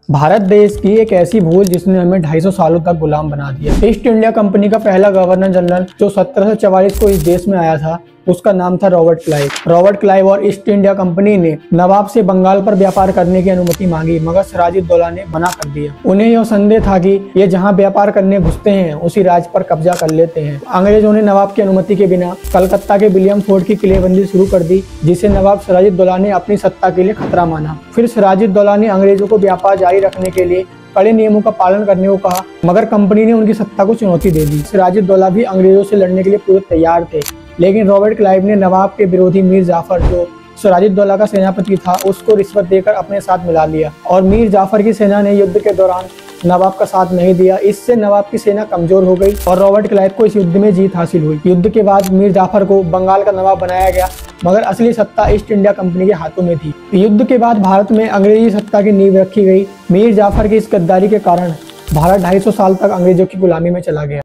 भारत देश की एक ऐसी भूल जिसने हमें 250 सालों तक गुलाम बना दिया। ईस्ट इंडिया कंपनी का पहला गवर्नर जनरल जो 1744 को इस देश में आया था, उसका नाम था रॉबर्ट क्लाइव। रॉबर्ट क्लाइव और ईस्ट इंडिया कंपनी ने नवाब से बंगाल पर व्यापार करने की अनुमति मांगी, मगर सिराजुद्दौला ने मना कर दिया। उन्हें यह संदेह था कि ये जहां व्यापार करने घुसते हैं उसी राज्य पर कब्जा कर लेते हैं। अंग्रेजों ने नवाब की अनुमति के बिना कलकत्ता के विलियम फोर्ट की किलेबंदी शुरू कर दी, जिसे नवाब सिराजुद्दौला ने अपनी सत्ता के लिए खतरा माना। फिर सिराजुद्दौला ने अंग्रेजों को व्यापार जारी रखने के लिए कड़े नियमों का पालन करने को कहा, मगर कंपनी ने उनकी सत्ता को चुनौती दे दी। सिराजुद्दौला भी अंग्रेजों से लड़ने के लिए पूरे तैयार थे, लेकिन रॉबर्ट क्लाइव ने नवाब के विरोधी मीर जाफर, जो सिराजुद्दौला का सेनापति था, उसको रिश्वत देकर अपने साथ मिला लिया और मीर जाफर की सेना ने युद्ध के दौरान नवाब का साथ नहीं दिया। इससे नवाब की सेना कमजोर हो गई और रॉबर्ट क्लाइव को इस युद्ध में जीत हासिल हुई। युद्ध के बाद मीर जाफर को बंगाल का नवाब बनाया गया, मगर असली सत्ता ईस्ट इंडिया कंपनी के हाथों में थी। युद्ध के बाद भारत में अंग्रेजी सत्ता की नींव रखी गई। मीर जाफर की इस गद्दारी के कारण भारत 250 साल तक अंग्रेजों की गुलामी में चला गया।